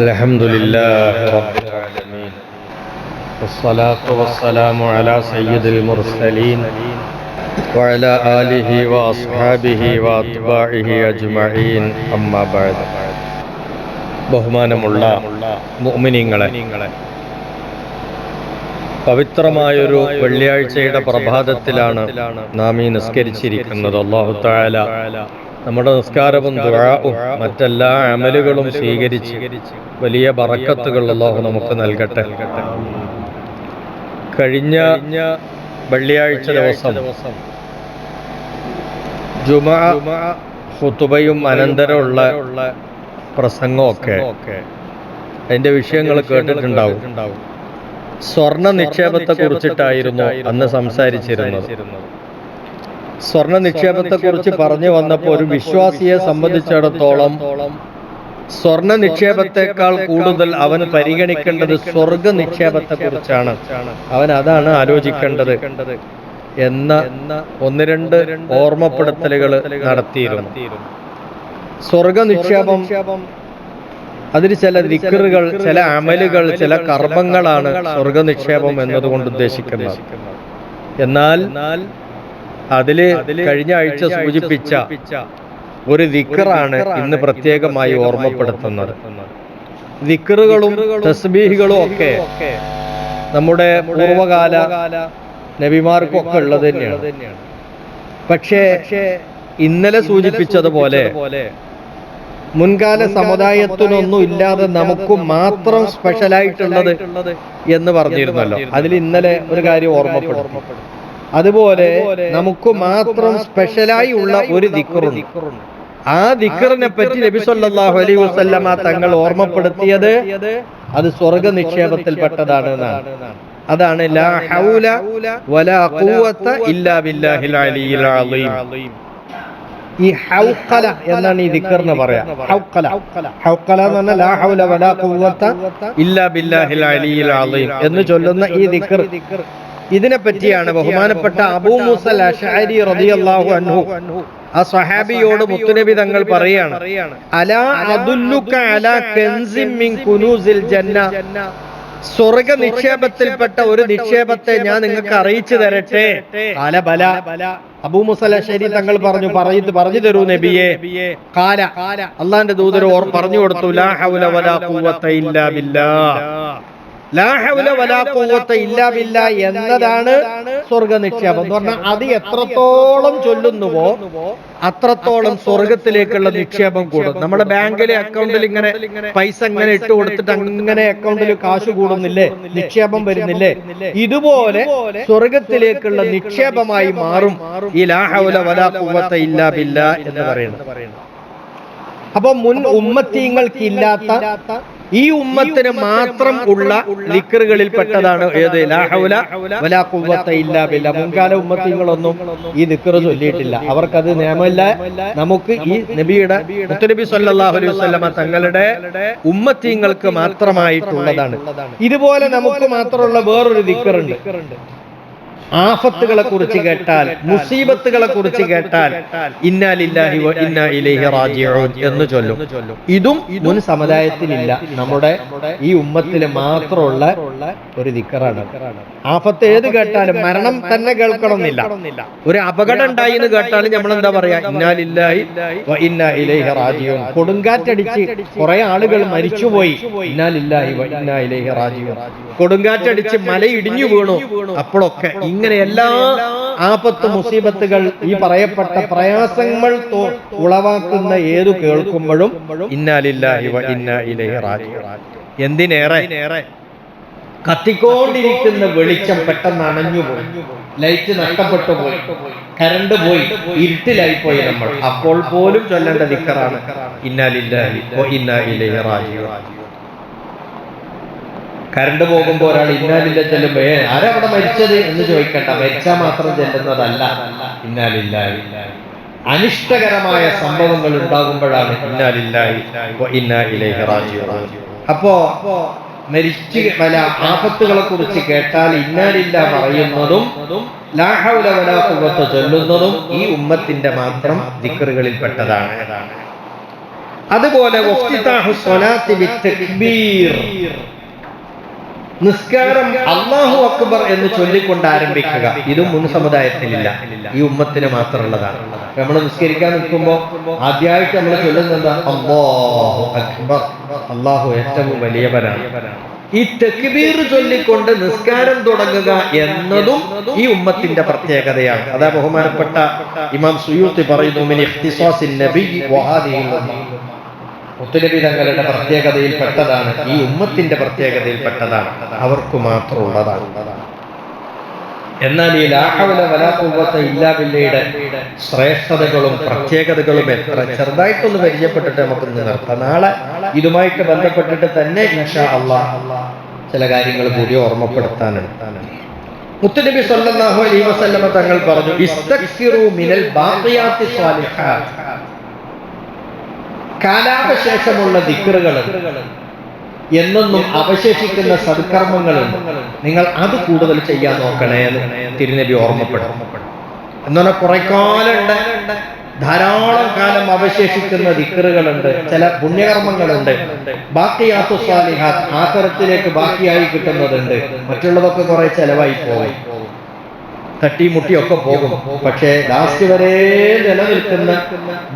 الحمد لله رب العالمين والصلاة والسلام على سيد المرسلين وعلى آله وأصحابه وأتباعه أجمعين أما بعد. ബഹുമാനമുള്ള മുഅ്മിനീങ്ങളെ, പവിത്രമായൊരു വെള്ളിയാഴ്ചയുടെ പ്രഭാതത്തിലാണ് നാം ഈ നിസ്കരിച്ചിരിക്കുന്നത്. അല്ലാഹു തആല നമ്മുടെ നിസ്കാരവും ദുആഉം മറ്റെല്ലാ അമലുകളും സ്വീകരിച്ച് വലിയ ബറക്കത്തുകൾ അല്ലാഹു നമുക്ക് നൽകട്ടെ. കഴിഞ്ഞ വെള്ളിയാഴ്ച ദിവസം ജുമുഅ ഖുതുബയും അനന്തരമുള്ള പ്രസംഗമൊക്കെ അതിന്റെ വിഷയങ്ങൾ കേട്ടിട്ടുണ്ടാവും. സ്വർണ്ണ നിക്ഷേപത്തെ കുറിച്ചിട്ടായിരുന്നു അന്ന് സംസാരിച്ചിരുന്നത്. സ്വർണ്ണ നിക്ഷേപത്തെ കുറിച്ച് പറഞ്ഞു വന്നപ്പോൾ ഒരു വിശ്വാസിയെ സംബന്ധിച്ചിടത്തോളം സ്വർണ്ണ നിക്ഷേപത്തെക്കാൾ കൂടുതൽ അവൻ പരിഗണിക്കേണ്ടത് സ്വർഗ നിക്ഷേപത്തെ കുറിച്ചാണ്. അവൻ അതാണ് ആലോചിക്കേണ്ടത് എന്ന ഒന്ന് രണ്ട് ഓർമ്മപ്പെടുത്തലുകൾ നടത്തിയിരുന്നു. സ്വർഗ നിക്ഷേപം അതിൽ ചില ദിക്റുകൾ, ചില അമലുകൾ, ചില കർമ്മങ്ങളാണ് സ്വർഗ നിക്ഷേപം എന്നതുകൊണ്ട് ഉദ്ദേശിക്കുന്നത്. എന്നാൽ അതില് കഴിഞ്ഞ ആഴ്ച സൂചിപ്പിച്ച ഒരു ദിക്റാണ് ഇന്ന് പ്രത്യേകമായി ഓർമ്മപ്പെടുത്തുന്നത്. ദിക്റുകളും തസ്ബീഹുകളും ഒക്കെ നമ്മുടെ പൂർവകാല നബിമാർക്കൊക്കെ ഉള്ളത് തന്നെയാണ്. പക്ഷേ ഇന്നലെ സൂചിപ്പിച്ചതുപോലെ മുൻകാല സമുദായത്തിനൊന്നും ഇല്ലാതെ നമുക്ക് മാത്രം സ്പെഷ്യലായിട്ടുള്ളത് എന്ന് പറഞ്ഞിരുന്നല്ലോ. അതിൽ ഇന്നലെ ഒരു കാര്യം ഓർമ്മപ്പെടുത്തി. അതുപോലെ നമുക്ക് മാത്രം സ്പെഷ്യലായി ഉള്ള ഒരു ദിക്റുണ്ട്. ആ ദിക്റിനെ പറ്റി നബി സല്ലല്ലാഹു അലൈഹി വസല്ലമ തങ്ങൾ ഓർമ്മപ്പെടുത്തിയത് അത് സ്വർഗ നിക്ഷേപത്തിൽപ്പെട്ടതാണ് എന്നാണ്. അതാണ് ലാ ഹൗല വലാ ഖുവത ഇല്ലാ ബില്ലാഹിൽ അലിയിൽ അളീം. ഈ ഹൗഖല എന്നാണ് ഈ ദിക്റിന് പറയാ. ഹൗഖല എന്ന് പറഞ്ഞാൽ ലാ ഹൗല വലാ ഖുവത ഇല്ലാ ബില്ലാഹിൽ അലിയിൽ അളീം എന്ന് ചൊല്ലുന്ന ഈ ദിക്ർ, ഇതിനെ പറ്റിയാണ് ബഹുമാനപ്പെട്ട അബൂ മൂസൽ അശ്അരി റളിയല്ലാഹു അൻഹു ആ സ്വഹാബിയോട് മുത്തുനബി തങ്ങൾ പറയാണ്, അലാ അദുല്ലുക അലാ കൻസിൻ മിൻ കുനൂസിൽ ജന്ന, സ്വർഗ നിക്ഷേപത്തിൽപ്പെട്ട ഒരു നിക്ഷേപത്തെ ഞാൻ നിങ്ങൾക്ക് അറിയിച്ചു തരട്ടെ. ഖാല ബല, അബൂ മൂസൽ അശ്അരി തങ്ങൾ പറഞ്ഞു തരൂ നബിയെ. ഖാല, അല്ലാഹുവിന്റെ ദൂതർ പറഞ്ഞു കൊടുത്തു, ലാ ഹൗല വലാ ഖുവത ഇല്ലാ ബില്ലാഹ്. ലാ ഹൗല വലാ ഖുവത ഇല്ലാ ബില്ലാഹ് എന്നതാണ് സ്വർഗ നിക്ഷേപം എന്ന് പറഞ്ഞാൽ അത് എത്രത്തോളം ചൊല്ലുന്നുവോ അത്രത്തോളം സ്വർഗത്തിലേക്കുള്ള നിക്ഷേപം കൂടും. നമ്മുടെ ബാങ്കിലെ അക്കൗണ്ടിൽ ഇങ്ങനെ പൈസ ഇങ്ങനെ ഇട്ട് കൊടുത്തിട്ട് അങ്ങനെ അക്കൗണ്ടിൽ കാശ് കൂടുന്നില്ലേ, നിക്ഷേപം വരുന്നില്ലേ, ഇതുപോലെ സ്വർഗത്തിലേക്കുള്ള നിക്ഷേപമായി മാറും ഈ ലാ ഹൗല വലാ ഖുവത ഇല്ലാ ബില്ലാഹ് എന്ന് പറയുന്നത്. അപ്പൊ മുൻ ഉമ്മത്തീങ്ങൾക്ക് ഇല്ലാത്ത ഈ ഉമ്മത്തിന് മാത്രം ഉള്ള ദിക്റുകളിൽ പെട്ടതാണ് ഏത്? ലാ ഹൗല വലാ ഖുവത ഇല്ലാ ബില്ലാഹ്. മുൻകാല ഉമ്മത്തീങ്ങളൊന്നും ഈ ദിക്ർ ചൊല്ലിയിട്ടില്ല, അവർക്കത് നിയമമില്ല. നമുക്ക് ഈ നബിയുടെ മുത്തുനബി സല്ലല്ലാഹു അലൈഹി വസല്ലമ തങ്ങളുടെ ഉമ്മത്തീങ്ങൾക്ക് മാത്രമായിട്ടുള്ളതാണ്. ഇതുപോലെ നമുക്ക് മാത്രമുള്ള വേറൊരു ദിക്റുണ്ട്. ആഫത്തുകളെ കുറിച്ച് കേട്ടാൽ, മുസീബത്തുകളെ കുറിച്ച് കേട്ടാൽ ഇന്നാ ലില്ലാഹി വ ഇന്നാ ഇലൈഹി റാജിഊൻ എന്ന് ചൊല്ലും. ഇതും മുൻ സമുദായത്തിലില്ല, നമ്മുടെ ഈ ഉമ്മത്തിൽ മാത്രമുള്ള ഒരു ദിക്റാണ്. ആഫത്ത് ഏത് കേട്ടാലും, മരണം തന്നെ കേൾക്കണമെന്നില്ല, ഒരു അപകടം ഉണ്ടായി എന്ന് കേട്ടാലും നമ്മൾ എന്താ പറയാ? ഇന്നാ ലില്ലാഹി വ ഇന്നാ ഇലൈഹി റാജിഊൻ. കൊടുങ്കാറ്റടിച്ച് കുറെ ആളുകൾ മരിച്ചുപോയി, ഇന്നാ ലില്ലാഹി വ ഇന്നാ ഇലൈഹി റാജിഊൻ. കൊടുങ്കാറ്റടിച്ച് മല ഇടിഞ്ഞു വീണു, അപ്പോഴൊക്കെ ഇങ്ങനെ എല്ലാ ആപത്ത് മുസീബത്തുകൾ, ഈ പറയപ്പെട്ട പ്രയാസങ്ങൾ ഉളവാക്കുന്ന ഏതു കേൾക്കുമ്പോഴും ഇന്നാ ലില്ലാഹി വ ഇന്നാ ഇലൈഹി റാജിഊൻ. എന്തിനേറെ കത്തിക്കൊണ്ടിരിക്കുന്ന വെളിച്ചം പെട്ടെന്ന് അണഞ്ഞുപോയി, ലൈറ്റ് നഷ്ടപ്പെട്ടു പോയി, കറണ്ട് പോയി, ഇരുട്ടിലായി പോയി നമ്മൾ, അപ്പോൾ പോലും ചൊല്ലേണ്ട ദിക്റാണ് ഇന്നാ ലില്ലാഹി വ ഇന്നാ ഇലൈഹി റാജിഊൻ. കറണ്ട് പോകുമ്പോ ഒരാൾ ഇന്നാ ലില്ലാഹി ചെല്ലുമ്പോ ആരാ അവിടെ മരിച്ചത് എന്ന് ചോദിക്കണ്ട, മരിച്ചാൽ മാത്രം ചെല്ലുന്നതല്ല ഇന്നാ ലില്ലാഹി. അനിഷ്ടകരമായ സംഭവങ്ങൾ ഉണ്ടാകുമ്പോഴാണ് ഇന്നാ ലില്ലാഹി വ ഇന്നാ ഇലൈഹി റാജിഊൻ. അപ്പോ മരിച്ചു പല ആപത്തുകളെ കുറിച്ച് കേട്ടാൽ ഇന്നാ ലില്ലാഹി പറയുന്നതും ലാ ഹൗല വലാ ഖുവത ചൊല്ലുന്നതും ഈ ഉമ്മത്തിന്റെ മാത്രം ദിക്റുകളിൽ പെട്ടതാണ്. അതുപോലെ നിസ്കാരം അല്ലാഹു അക്ബർ എന്ന് ചൊല്ലിക്കൊണ്ട് ആരംഭിക്കുക. ഇതും മുൻ സമുദായത്തിലില്ല, ഈ ഉമ്മത്തിന് മാത്രമുള്ളതാണ്. നമ്മൾ നിസ്കരിക്കാൻ നിൽക്കുമ്പോൾ ആദ്യമായിട്ട് നമ്മൾ ചൊല്ലുന്നത് അല്ലാഹു അക്ബർ, അല്ലാഹു ഏറ്റവും വലിയവനാണ്. ഈ തക്ബീർ ചൊല്ലിക്കൊണ്ട് നിസ്കാരം തുടങ്ങുക എന്നതും ഈ ഉമ്മത്തിന്റെ പ്രത്യേകതയാണ്. അതാ ബഹുമാനപ്പെട്ട ഇമാം സുയൂത്തി പറയുന്നു, മിൻ ഇഖ്തിസാസിൻ നബി വഹാദിഹിൽ ഉമ്മ, മുത്തുനബി തങ്ങളുടെ പ്രത്യേകതയിൽപ്പെട്ടതാണ്, ഈ ഉമ്മത്തിന്റെ പ്രത്യേകതയിൽപ്പെട്ടതാണ്, അവർക്ക് മാത്രമുള്ളതാണ്. എന്നാൽ ഈ ലാ ഹൗല വലാ ഖുവത ഇല്ലാ ബില്ലയുടെ ശ്രേഷ്ഠതകളും പ്രത്യേകതകളും എത്ര ചെറുതായിട്ടൊന്ന് പരിചയപ്പെട്ടിട്ട് നമുക്കൊന്ന് നിർത്താം. നാളെ ഇതുമായിട്ട് ബന്ധപ്പെട്ടിട്ട് തന്നെ ഇൻഷാ അല്ലാഹ് ചില കാര്യങ്ങൾ കൂടി ഓർമ്മപ്പെടുത്താനാണ്. മുത്തുനബി സ്വല്ലല്ലാഹു അലൈഹി വസല്ലമ തങ്ങൾ പറഞ്ഞു, ഇസ്തഗ്ഫിറു മിനൽ ബാഖിയാത്തി സ്വാലിഹാത്ത്, കാലാവശേഷമുള്ള ദിക്റുകൾ, എന്നൊന്നും അവശേഷിക്കുന്ന സൽക്കർമ്മങ്ങളുണ്ട്, നിങ്ങൾ അത് കൂടുതൽ ചെയ്യാൻ നോക്കണേ എന്ന് തിരുനബി ഓർമ്മപ്പെടും. എന്നാൽ കുറെ കാലമുണ്ട്, ധാരാളം കാലം അവശേഷിക്കുന്ന ദിക്റുകളുണ്ട്, ചില പുണ്യകർമ്മങ്ങളുണ്ട്, ബാക്കിയാത്തു സ്വാലിഹാത്ത്, ആഖിറത്തിലേക്ക് ബാക്കിയായി കിട്ടുന്നതുണ്ട്, മറ്റുള്ളതൊക്കെ കുറെ ചെലവായി പോകും, തട്ടിമുട്ടിയൊക്കെ പോകും. പക്ഷേ ലാസ്റ്റ് വരെ നിലനിൽക്കുന്ന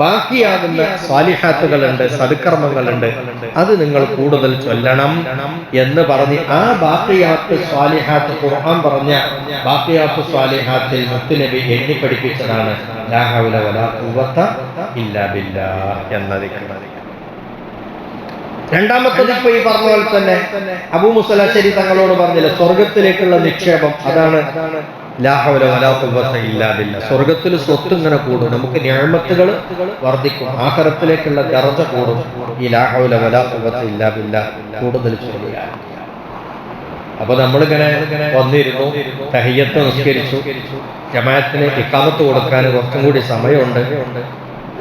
ബാക്കിയാകുന്ന സ്വാലിഹാത്തുകളുണ്ട്, സദ്കർമ്മങ്ങളുണ്ട്, അത് നിങ്ങൾ കൂടുതൽ ചൊല്ലണം എന്ന് പറഞ്ഞ് ആ ബാക്കിയാത്ത് സ്വാലിഹാത്ത്, ഖുർആൻ പറഞ്ഞ ബാക്കിയാത്ത് സ്വാലിഹാത്തിൽ മുത്തുനബി എണ്ണി പഠിപ്പിച്ചതാണ് ലാ ഹൗല വലാ ഖുവത ഇല്ലാ ബില്ലാഹ് എന്ന ദിക്ർ. രണ്ടാമത്തത് ഇപ്പൊ ഈ പറഞ്ഞ പോലെ തന്നെ അബൂ മുസ അശ്ശരി തങ്ങളോട് പറഞ്ഞില്ല, സ്വർഗത്തിലേക്കുള്ള നിക്ഷേപം, അതാണ് ലാ ഹൗല വലാ ഖുവത ഇല്ലാ ബില്ലാഹ്. സ്വർഗത്തിൽ സ്വത്ത് ഇങ്ങനെ കൂടും, നമുക്ക് നിഅമത്തുകൾ വർദ്ധിക്കും, ആഖിറത്തിലേക്കുള്ള ദർജ കൂടും ഈ ലാ ഹൗല വലാ ഖുവത ഇല്ലാ ബില്ലാഹ് കൂടുതൽ ചൊല്ലുക. അപ്പൊ നമ്മളിങ്ങനെ വന്നിരുന്നു, തഹിയ്യത്ത് നിസ്കരിച്ചു, ജമാഅത്തിന് ഇഖാമത്ത് കൊടുക്കാൻ കുറച്ചും കൂടി സമയമുണ്ട്.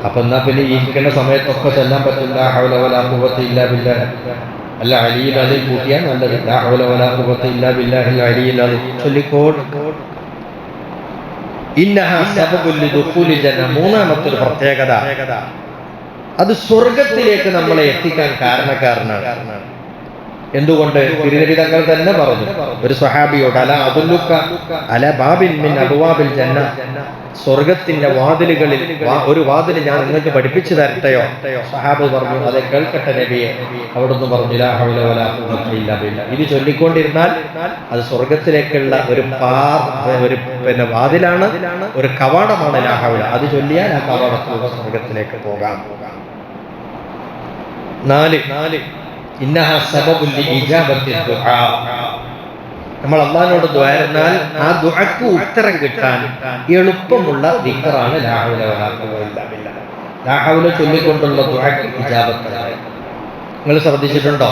അപ്പൊ എന്നാ പിന്നെ ഇരിക്കുന്ന സമയത്തൊക്കെ ചെല്ലാൻ പറ്റില്ല ലാ ഹൗല വലാ ഖുവത ഇല്ലാ ബില്ലാഹ്, അല്ല അലിയിൽ അതിൽ കൂട്ടിയാൽ നല്ലത്. ലാ ഹൗല വലാ ഖുവത ഇല്ലാ ബില്ലാഹിൽ അലിയിൽ അതിൽ ചൊല്ലിക്കോട്. ഇന്നഹാ സബബുൽ ലിദുഖൂലിൽ ജന്ന, മൂന്നാമത്തെ പ്രത്യേകത, അത് സ്വർഗത്തിലേക്ക് നമ്മളെ എത്തിക്കാൻ കാരണക്കാരനാണ്. എന്തുകൊണ്ട്? തിരുനബി തങ്ങൾ തന്നെ പറഞ്ഞു ഒരു സ്വഹാബിയോട്, അല അദുല്ലുക അല ബാബിൻ മിൻ അബ്വാബിൽ ജന്ന, സ്വർഗത്തിന്റെ വാതിലുകളിൽ ഒരു വാതിൽ ഞാൻ നിങ്ങൾക്ക് പഠിപ്പിച്ചു തരട്ടെയോ? സ്വഹാബ് പറഞ്ഞു, അതെ കേൾക്കട്ടെ നബിയെ. അവിടുന്ന് പറഞ്ഞു, ലാ ഹൗല വലാ ഖുവത ഇല്ലാ ബില്ലാഹ്. ഇത് ചൊല്ലിക്കൊണ്ടിരുന്നാൽ അത് സ്വർഗത്തിലേക്കുള്ള ഒരു വാതിലാണ്, ഒരു കവാടമാണ് ലാ ഹൗല. അത് ചൊല്ലിയാൽ ആ കവാടത്തിലൂടെ സ്വർഗത്തിലേക്ക് പോകാം. 4 ഇന്നഹാ സബബുൽ ഇജാബത്തി ദുആ, നമ്മൾ അല്ലാഹുവിനോട് ദുആയിരുന്നാൽ ആ ദുആക്ക് ഉത്തരം കിട്ടാൻ എളുപ്പമുള്ള ദിക്റാണ് ലാ ഹൗല വലാ ഖുവത ഇല്ലാ ബില്ലാഹ്. ലാ ഹൗല ചൊല്ലിക്കൊണ്ടുള്ള ദുആക്ക് ഇജാബത്താണ്. നിങ്ങൾ ശ്രദ്ധിച്ചിട്ടുണ്ടോ?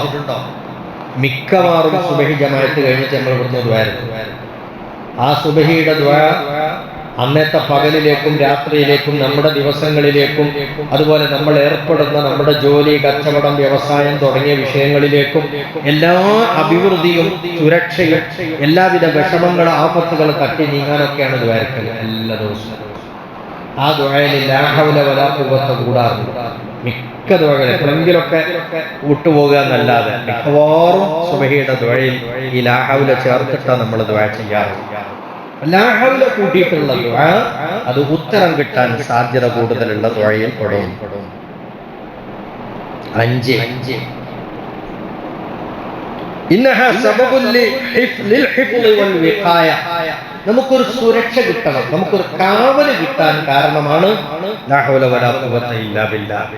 മിക്കവാറും സുബഹി ജമാഅത്ത് കഴിഞ്ഞിട്ട് നമ്മൾ ഇവിടുന്ന് ദുആയിരുന്നു. ആ സുബഹിയുടെ ദുആ അന്നത്തെ പകലിലേക്കും രാത്രിയിലേക്കും നമ്മുടെ ദിവസങ്ങളിലേക്കും അതുപോലെ നമ്മൾ ഏർപ്പെടുന്ന നമ്മുടെ ജോലി, കച്ചവടം, വ്യവസായം തുടങ്ങിയ വിഷയങ്ങളിലേക്കും എല്ലാ അഭിവൃദ്ധിയും സുരക്ഷയും എല്ലാവിധ വിഷമങ്ങൾ, ആപത്തുകൾ തട്ടി നീങ്ങാനൊക്കെയാണ് ദുആ എല്ലാ ദിവസവും. ആ ദുആയിൽ ലാ ഹൗല വലാ ഖുവത കൂടാറുണ്ട്. മിക്ക ദുആകളും എപ്പോഴെങ്കിലൊക്കെ വിട്ടുപോകുക എന്നല്ലാതെ മിക്കവാറും സുബഹിയുടെ ദുആയിൽ ഈ ലാ ഹൗല ചേർത്തിട്ടാണ് നമ്മൾ ദുആ ചെയ്യാറുണ്ട്. ലാ ഹൗല കൂട്ടിയിട്ടുള്ള ദുആ അത് ഉത്തരം കിട്ടാൻ സാധ്യത കൂടുതലുള്ള ദുആയിൽ പെടും. 5 ഇന്നഹാ സബബുൽ ലിൽ ഹിഫ്ളി വൽ വിഖായ, നമുക്കൊരു സുരക്ഷ കിട്ടണം, നമുക്കൊരു കാവല് കിട്ടാൻ കാരണമാണ് ലാ ഹൗല വലാ ഖുവത ഇല്ലാ ബില്ലാഹ്.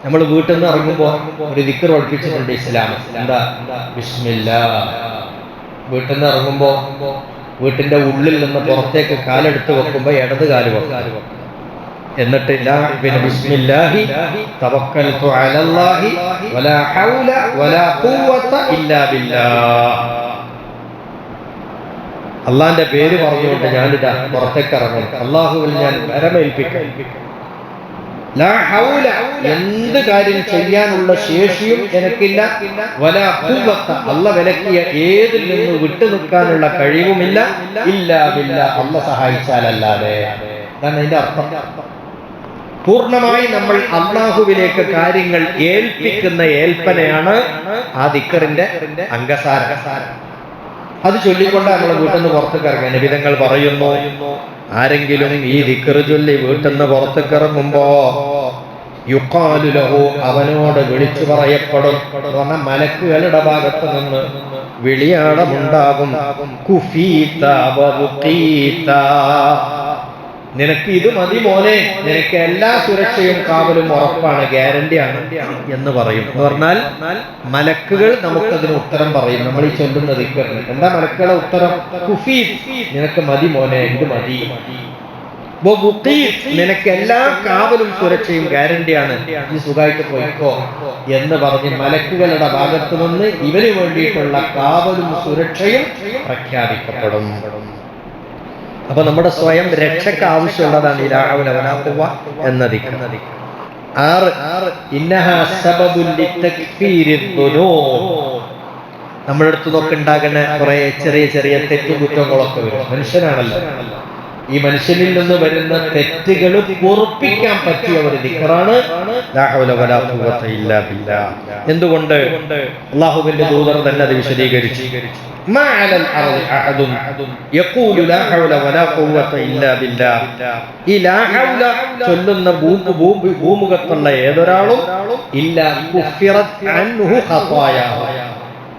നമ്മൾ വീട്ടിൽ നിന്ന് ഇറങ്ങുമ്പോൾ ഒരു ദിക്ർ പഠിപ്പിച്ചിട്ടുണ്ട് ഇസ്ലാം. എന്താ? ബിസ്മില്ലാഹ്. വീട്ടിൽ നിന്ന് ഇറങ്ങുമ്പോൾ വീട്ടിന്റെ ഉള്ളിൽ നിന്ന് പുറത്തേക്ക് കാലെടുത്ത് വെക്കുമ്പോൾ ഇടത് കാല് വെക്കും. എന്നിട്ട് പിന്നെ ബിസ്മില്ലാഹി തവക്കൽതു അലല്ലാഹി വലാ ഹൗല വലാ ഖുവത ഇല്ലാ ബില്ലാഹ്. അള്ളാന്റെ പേര് പറഞ്ഞുകൊണ്ട് ഞാനിതാ പുറത്തേക്ക് ഇറങ്ങും, അള്ളാഹുവിൽ ഞാൻ വരമേൽപ്പിക്കും. ലാ ഹൗല, എന്ത് കാര്യം ചെയ്യാനുള്ള ശേഷിയും എനിക്കില്ല, വലാ ഖുവത, അല്ലാഹ് വിലക്കിയ ഏതിൽ നിന്ന് വിട്ടു നിൽക്കാനുള്ള കഴിവുമില്ല, ഇല്ലാ ബില്ലാഹ്, അല്ലാഹ് സഹായിച്ചാലല്ലാതെ. അതാണ് അതിന്റെ അർത്ഥം. പൂർണ്ണമായി നമ്മൾ അള്ളാഹുവിലേക്ക് കാര്യങ്ങൾ ഏൽപ്പിക്കുന്ന ഏൽപ്പനയാണ് ആ ദിക്റിന്റെ അംഗസാരം. അത് ചൊല്ലിക്കൊണ്ട് നമ്മളെ വീട്ടിൽ നിന്ന് പുറത്തേക്ക് ഇറങ്ങാൻ നബിതങ്ങൾ പറയുന്നു, ആരെങ്കിലും ഈ ദിക്ർ ചൊല്ലി വീട്ടിൽ നിന്ന് പുറത്തേക്ക് ഇറങ്ങുമ്പോ യുഖാലു ലഹു, അവനോട് വിളിച്ചു പറയപ്പെടും, പറഞ്ഞ മലക്കുകളുടെ ഭാഗത്ത് നിന്ന് വിളിയാടമുണ്ടാകും, കുഫീത വബുഖീത, നിനക്ക് ഇത് മതി മോനെ, നിനക്ക് എല്ലാ സുരക്ഷയും കാവലും ഉറപ്പാണ്, ഗ്യാരണ്ടിയാണ് എന്ന് പറയും. എന്ന് പറഞ്ഞാൽ മലക്കുകൾ നമുക്കതിന് ഉത്തരം പറയും. നമ്മൾ ഈ ചൊല്ലുന്ന ദിക്റിന് എന്താ മലക്കുകളുടെ ഉത്തരം? കുഫീത്, നിനക്ക് മതി മോനെ, ഇത് മതി. നിനക്ക് എല്ലാ കാവലും സുരക്ഷയും ഗ്യാരണ്ടിയാണ്, ഈ സുഖമായിട്ട് പോയിക്കോ എന്ന് പറഞ്ഞ് മലക്കുകളുടെ ഭാഗത്ത് നിന്ന് ഇവന് വേണ്ടിയിട്ടുള്ള കാവലും സുരക്ഷയും പ്രഖ്യാപിക്കപ്പെടും. അപ്പൊ നമ്മുടെ സ്വയം രക്ഷയ്ക്ക് ആവശ്യമുള്ളതാണ് ഈ ലാ ഹൗല വലാ ഖുവ്വ എന്ന ദിക്ർ. 6 ഇന്നഹാ സബബുൻ ലിതക്ഫീരിദ് ദുനൂബ്, നമ്മുടെ അടുത്ത് നോക്കി ഉണ്ടാകുന്ന കുറെ ചെറിയ ചെറിയ തെറ്റുകുറ്റങ്ങളൊക്കെ വരും. മനുഷ്യനാണല്ലോ, ഈ മനുഷ്യനിൽ നിന്ന് വരുന്ന തെറ്റുകൾ പൊറുപ്പിക്കാൻ പറ്റിയ ഒരു ദിക്റാണ് ലാ ഹൗല വലാ ഖുവ്വത ഇല്ലാ ബില്ലാഹ്. എന്തുകൊണ്ട്? അല്ലാഹുവിന്റെ ദൂതർ തന്നെ അത് വിശദീകരിച്ചു. മാ അലൽ അർദി അഹദുൻ യഖൂലു ലാ ഹൗല വലാ ഖുവ്വത ഇല്ലാ ബില്ലാഹ്. ഈ ലാ ഹൗല ചൊല്ലുന്ന ഭൂമുഖത്തുള്ള ഏതൊരാളും ഇല്ലാ കുഫിറത് അൻഹു ഖതായാ,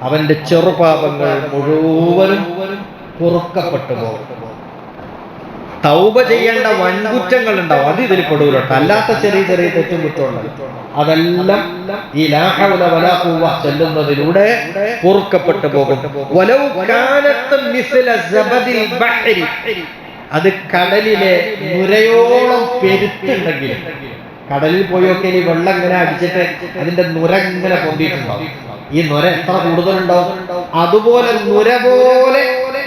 അവന്റെ ചെറുപാപങ്ങൾ മുഴുവനും പൊറുക്കപ്പെട്ടു പോകും. തൗബ ചെയ്യേണ്ട വൻകുറ്റങ്ങൾ ഉണ്ടാവും, അത് ഇതിൽ പെടൂല. അല്ലാത്ത ചെറിയ ചെറിയ തെറ്റും കുറ്റമുണ്ട്, അതെല്ലാം ഈ ലാ ഹൗല വലാ ഖുവ്വ ചൊല്ലുന്നതിലൂടെ പൊറുക്കപ്പെട്ടു പോകും. വലൗ കാനത മിസ്ല സബദിൽ ബഹരി, അത് കടലിലെ നുരയോളം പെരുത്തുണ്ടെങ്കിൽ, കടലിൽ പോയൊക്കെ ഈ വെള്ളം ഇങ്ങനെ അടിച്ചിട്ട് അതിന്റെ നുര ഇങ്ങനെ പൊന്തിയിട്ടുണ്ടാവും. ഈ നുര എത്ര കൂടുതലുണ്ടാവും, അതുപോലെ നുര പോലെ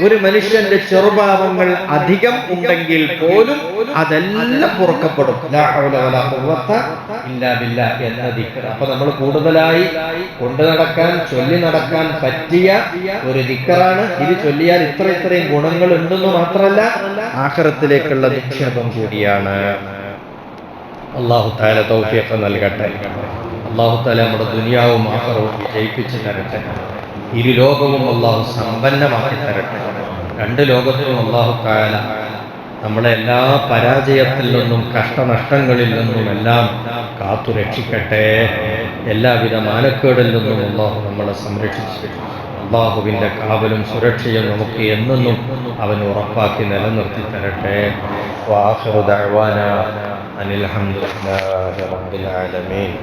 ഒരു മനുഷ്യന്റെ ചെറുപാപങ്ങൾ അധികം ഉണ്ടെങ്കിൽ പോലും അതെല്ലാം പൊറുക്കപ്പെടും. ലാ ഹൗല വലാ ഖുവ്വത ഇല്ലാ ബില്ലാഹ് എന്ന ദിക്ർ. അപ്പൊ നമ്മൾ കൂടുതലായി കൊണ്ടു നടക്കാൻ, ചൊല്ലി നടക്കാൻ പറ്റിയ ഒരു ദിക്റാണ് ഇത്. ചൊല്ലിയാൽ ഇത്രയും ഗുണങ്ങൾ ഉണ്ടെന്ന് മാത്രമല്ല, ആഖിറത്തിലേക്കുള്ള നിക്ഷേപം കൂടിയാണ്. അല്ലാഹു തആല തൗഫീഖ് നൽകട്ടെ. അല്ലാഹു തആല നമ്മുടെ ദുനിയാവും ആഖിറവും വിജയിപ്പിച്ചു തരട്ടെ. ഇരു ലോകവും അല്ലാഹു സമ്പന്നമാക്കി തരട്ടെ. രണ്ട് ലോകത്തും അല്ലാഹു തആല നമ്മളെ എല്ലാ പരാജയത്തിൽ നിന്നും കഷ്ടനഷ്ടങ്ങളിൽ നിന്നും എല്ലാം കാത്തു രക്ഷിക്കട്ടെ. എല്ലാവിധ മാനക്കേടിൽ നിന്നും അല്ലാഹു നമ്മളെ സംരക്ഷിച്ചു. അല്ലാഹുവിൻ്റെ കാവലും സുരക്ഷയും നമുക്ക് എന്നെന്നും അവൻ ഉറപ്പാക്കി നിലനിർത്തി തരട്ടെ. വആഖിറു ദഅ്വാനാ അനിൽ ഹംദുലില്ലാഹി റബ്ബിൽ ആലമീൻ.